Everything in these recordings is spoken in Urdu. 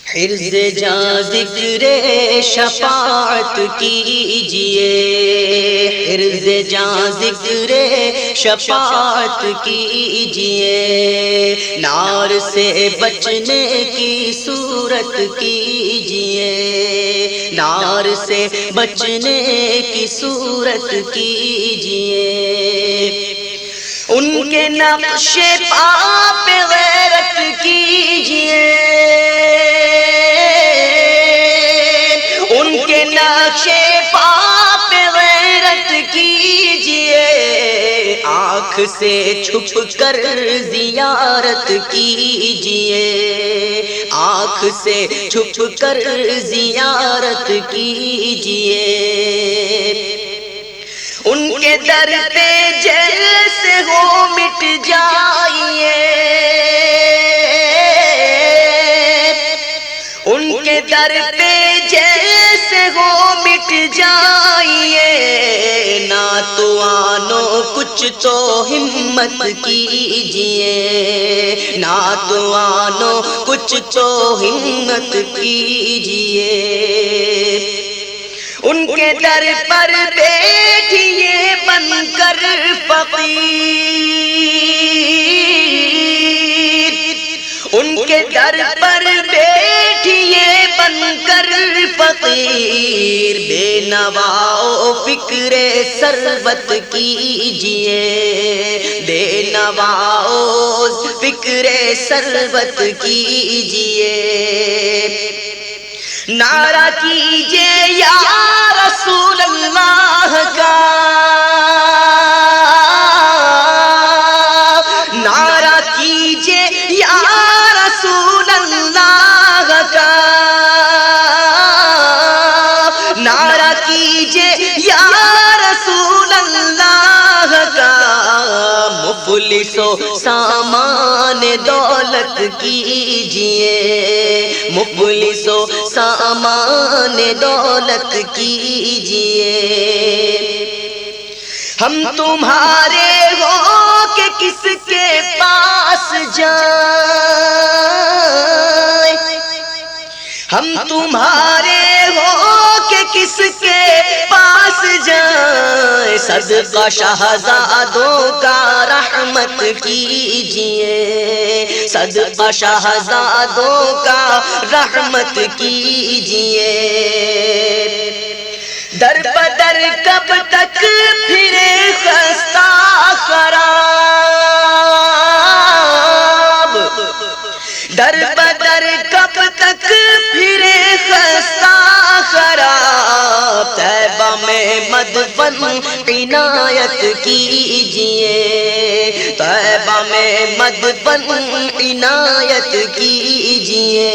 حرز جاں ذکر شفاعت کیجئے، حرز جاں ذکر شفاعت کیجئے، نار سے بچنے کی صورت کیجئے، نار سے بچنے کی صورت کیجئے، ان کے نقش پا پہ غیرت کیجئے، ان کے نقش پا پہ غیرت کیجئے، آنکھ سے چھپ کر زیارت کیجئے، آنکھ سے چھپ کر زیارت کیجئے، ان کے در پہ جیسے ہو مٹ جائیے، ان کے در پہ جیسے ہو مٹ جائیے، نہ تو آنو کچھ تو ہمت کیجئے، نہ تو آنو کچھ تو ہمت کیجئے، ان کے در پر بیٹھیے بن کر فقیر، ان کے در پر بیٹھیے بن کر فقیر، بے نواؤ فکر ثروت کیجئے، بے نواؤ فکر ثروت کیجئے، نعرہ کیجئے یا رسول اللہ کا، نعرہ کیجئے یا رسول اللہ کا، نعرہ کیجئے یا رسول اللہ کا، مفلسو سامان دولت کیجئے، مفلسو سامان دولت کیجئے، ہم تمہارے ہو کہ کس کے پاس جائیں، ہم تمہارے ہو کہ کس کے پاس جائیں، صدقہ شہزادوں کا رحمت کیجئے، صدقہ شہزادوں کا رحمت کیجئے، در بدر کب تک پھرے خستہ خراب، در بدر کب تک پھرے خستہ خراب، طیبہ میں مدفن عنایت کیجئے، طیبہ میں مدفن عنایت کیجئے،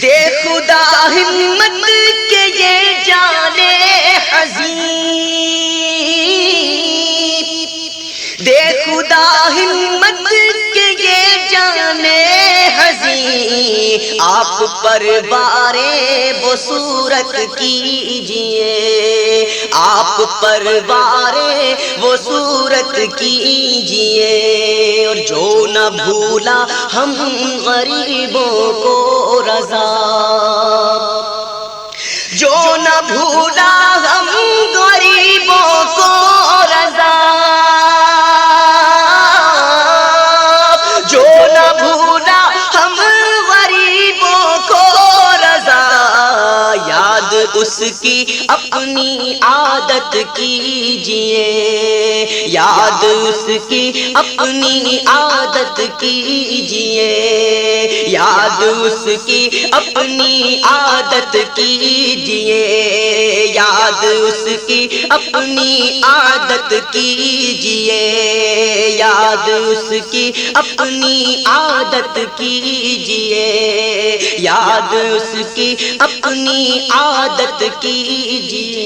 دے خدا ہمت کے یہ جانے حزین، دے خدا ہمت کے یہ جانے حزین، آپ پر بارے وہ صورت کیجئے، آپ پر بارے وہ صورت کیجئے، اور جو نہ بھولا ہم غریبوں کو رضا، جو نہ بھولا ہم غریبوں کو رضا، جو نہ بھولا ہم غریبوں کو رضا، یاد اس کی اپنی عادت کیجئے، یاد اس کی اپنی عادت کیجئے، یاد اس کی اپنی عادت کیجئے، یاد اس کی اپنی عادت کیجئے، یاد اس کی اپنی عادت کیجئے، یاد اس کی اپنی عادت کیجئے۔